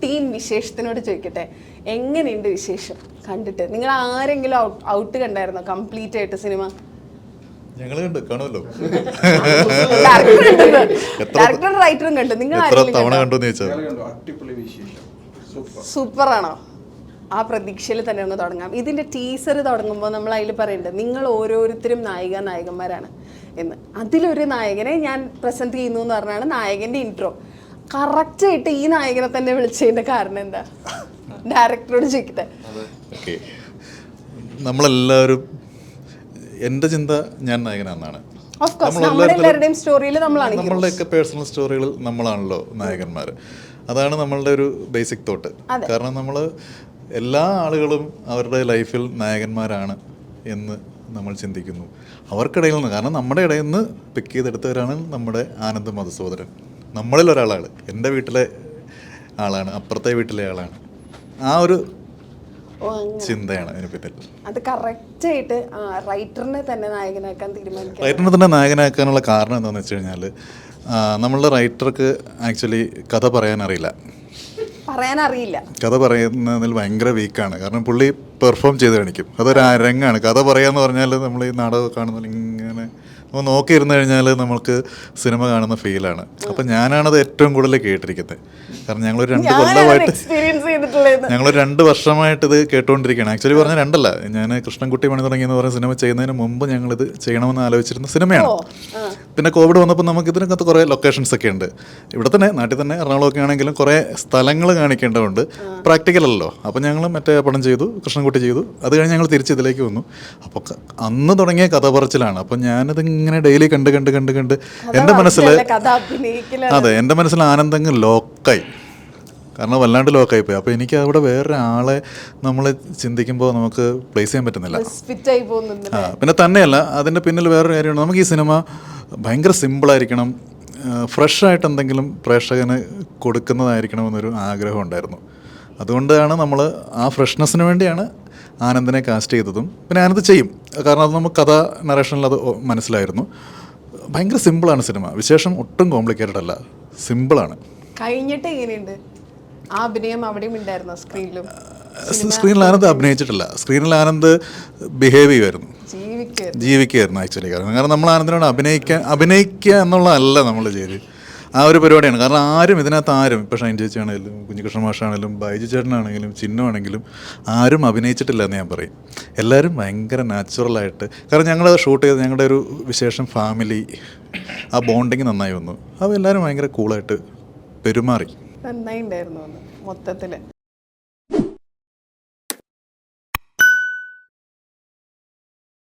Team വിശേഷത്തിനോട് ചോദിക്കട്ടെ, എങ്ങനെയുണ്ട് വിശേഷം കണ്ടിട്ട്? നിങ്ങൾ ആരെങ്കിലും ഔട്ട് കണ്ടായിരുന്നോ കംപ്ലീറ്റ് ആയിട്ട് സിനിമ? ഞങ്ങൾ കണ്ടു, കാണുമല്ലോ. ഡയറക്ടറും റൈറ്ററും കണ്ടു. നിങ്ങൾ സൂപ്പറാണോ? ആ പ്രതീക്ഷയിൽ തന്നെ ഒന്ന് തുടങ്ങാം. ഇതിന്റെ ടീസർ തുടങ്ങുമ്പോൾ നമ്മൾ അതിൽ പറയുന്നുണ്ട് നിങ്ങൾ ഓരോരുത്തരും നായികന്മാരാണ് എന്ന്. അതിലൊരു നായകനെ ഞാൻ പ്രസന്റ് ചെയ്യുന്നു എന്ന് പറഞ്ഞാണ് നായകന്റെ ഇൻട്രോ. കറക്റ്റ് ആയിട്ട് ഈ നായകനെ തന്നെ വിളിച്ചതിന്റെ കാരണം എന്താ? ഡയറക്ടറോട് ചോദിക്കട്ടെ. നമ്മളെല്ലാവരും, എൻ്റെ ചിന്ത ഞാൻ നായകനാണെന്നാണ്. നമ്മളുടെയൊക്കെ പേഴ്സണൽ സ്റ്റോറികളിൽ നമ്മളാണല്ലോ നായകന്മാർ. അതാണ് നമ്മളുടെ ഒരു ബേസിക് തോട്ട്. കാരണം നമ്മൾ എല്ലാ ആളുകളും അവരുടെ ലൈഫിൽ നായകന്മാരാണ് എന്ന് നമ്മൾ ചിന്തിക്കുന്നു. അവർക്കിടയിൽ നിന്ന്, കാരണം നമ്മുടെ ഇടയിൽ നിന്ന് പിക്ക് ചെയ്തെടുത്തവരാണ് നമ്മുടെ ആനന്ദ് മധുസൂദനൻ. നമ്മളിൽ ഒരാളാണ്, എൻ്റെ വീട്ടിലെ ആളാണ്, അപ്പുറത്തെ വീട്ടിലെ ആളാണ്. ആ ഒരു ചിന്തയാണ് അതിന് പിന്നിൽ. അത് കറക്റ്റ് ആയിട്ട് റൈറ്ററിനെ തന്നെ നായകനാക്കാൻ തീരുമാനിക്കും. റൈറ്ററിനെ തന്നെ നായകനാക്കാനുള്ള കാരണം എന്താണെന്ന് വെച്ച് കഴിഞ്ഞാൽ, നമ്മളുടെ റൈറ്റർക്ക് ആക്ച്വലി കഥ പറയാനറിയില്ല. കഥ പറയുന്നതിൽ ഭയങ്കര വീക്കാണ്. കാരണം പുള്ളി പെർഫോം ചെയ്ത് കാണിക്കും. അതൊരു അരങ്ങാണ്. കഥ പറയാന്ന് പറഞ്ഞാൽ നമ്മൾ ഈ നാടകം കാണുന്ന ഇങ്ങനെ നമ്മൾ നോക്കിയിരുന്നു കഴിഞ്ഞാൽ നമുക്ക് സിനിമ കാണുന്ന ഫീലാണ്. അപ്പം ഞാനാണത് ഏറ്റവും കൂടുതൽ കേട്ടിരിക്കുന്നത്. കാരണം ഞങ്ങളൊരു 2 കൊല്ലമായിട്ട്, ഞങ്ങളൊരു 2 വർഷമായിട്ട് ഇത് കേട്ടുകൊണ്ടിരിക്കുകയാണ്. ആക്ച്വലി പറഞ്ഞാൽ 2 അല്ല, ഞാൻ കൃഷ്ണൻകുട്ടി പണി തുടങ്ങിയെന്ന് പറഞ്ഞ സിനിമ ചെയ്യുന്നതിന് മുമ്പ് ഞങ്ങളിത് ചെയ്യണമെന്ന് ആലോചിച്ചിരുന്ന സിനിമയാണ്. പിന്നെ കോവിഡ് വന്നപ്പോൾ നമുക്ക് ഇതിനകത്ത് കുറേ ലൊക്കേഷൻസ് ഒക്കെ ഉണ്ട്. ഇവിടെ തന്നെ, നാട്ടിൽ തന്നെ, എറണാകുളമൊക്കെ ആണെങ്കിലും കുറേ സ്ഥലങ്ങൾ കാണിക്കേണ്ടതുണ്ട്. പ്രാക്ടിക്കൽ അല്ലല്ലോ. അപ്പം ഞങ്ങൾ മറ്റേ പടം ചെയ്തു, കൃഷ്ണൻകുട്ടി ചെയ്തു. അത് കഴിഞ്ഞ് ഞങ്ങൾ തിരിച്ച് ഇതിലേക്ക് വന്നു. അപ്പോൾ അന്ന് തുടങ്ങിയ കഥ പറച്ചിലാണ്. അപ്പം ഞാനത് ഇങ്ങനെ ഡെയിലി കണ്ട് എൻ്റെ മനസ്സിൽ, അതെ, എൻ്റെ മനസ്സിൽ ആനന്ദങ്ങ് ലോക്കായി. കാരണം വല്ലാണ്ട് ലോക്കായി പോയി. അപ്പോൾ എനിക്ക് അവിടെ വേറൊരാളെ നമ്മൾ ചിന്തിക്കുമ്പോൾ നമുക്ക് പ്ലേസ് ചെയ്യാൻ പറ്റുന്നില്ല. പിന്നെ തന്നെയല്ല, അതിൻ്റെ പിന്നിൽ വേറൊരു കാര്യമാണ്. നമുക്ക് ഈ സിനിമ ഭയങ്കര സിമ്പിളായിരിക്കണം, ഫ്രഷായിട്ട് എന്തെങ്കിലും പ്രേക്ഷകന് കൊടുക്കുന്നതായിരിക്കണമെന്നൊരു ആഗ്രഹം ഉണ്ടായിരുന്നു. അതുകൊണ്ടാണ് നമ്മൾ ആ ഫ്രഷ്നെസ്സിന് വേണ്ടിയാണ് ആനന്ദിനെ കാസ്റ്റ് ചെയ്തതും. പിന്നെ ആനന്ദ് ചെയ്യും, കാരണം അത് നമുക്ക് കഥ നറേഷനിൽ അത് മനസ്സിലായിരുന്നു. ഭയങ്കര സിമ്പിളാണ് സിനിമ. വിശേഷം ഒട്ടും കോംപ്ലിക്കേറ്റഡ് അല്ല, സിമ്പിളാണ്. കഴിഞ്ഞിട്ട് എങ്ങനെയുണ്ട് ആ അഭിനയം? അവിടെയും ഉണ്ടായിരുന്നോ സ്ക്രീനിലും? സ്ക്രീനിൽ ആനന്ദ് അഭിനയിച്ചിട്ടില്ല. സ്ക്രീനിൽ ആനന്ദ് ബിഹേവ് ചെയ്യുമായിരുന്നു, ജീവിക്കുകയായിരുന്നു ആക്ച്വലി. കാരണം നമ്മൾ ആനന്ദിനോട് അഭിനയിക്കുക എന്നുള്ളതല്ല നമ്മൾ ചെയ്ത് ആ ഒരു പരിപാടിയാണ്. കാരണം ആരും ഇതിനകത്ത് ഇപ്പോൾ ഷൈൻ ചേച്ചി ആണെങ്കിലും കുഞ്ഞികൃഷ്ണ മാഷാണെങ്കിലും ബൈജു ചേട്ടനാണെങ്കിലും ചിന്നു ആണെങ്കിലും ആരും അഭിനയിച്ചിട്ടില്ല എന്ന് ഞാൻ പറയും. എല്ലാവരും ഭയങ്കര നാച്ചുറലായിട്ട്, കാരണം ഞങ്ങൾ ഷൂട്ട് ചെയ്ത് ഞങ്ങളുടെ ഒരു വിശേഷം ഫാമിലി, ആ ബോണ്ടിങ് നന്നായി വന്നു. അപ്പോൾ എല്ലാവരും ഭയങ്കര കൂളായിട്ട് പെരുമാറി. നന്നായി ഉണ്ടായിരുന്നു മൊത്തത്തിൽ.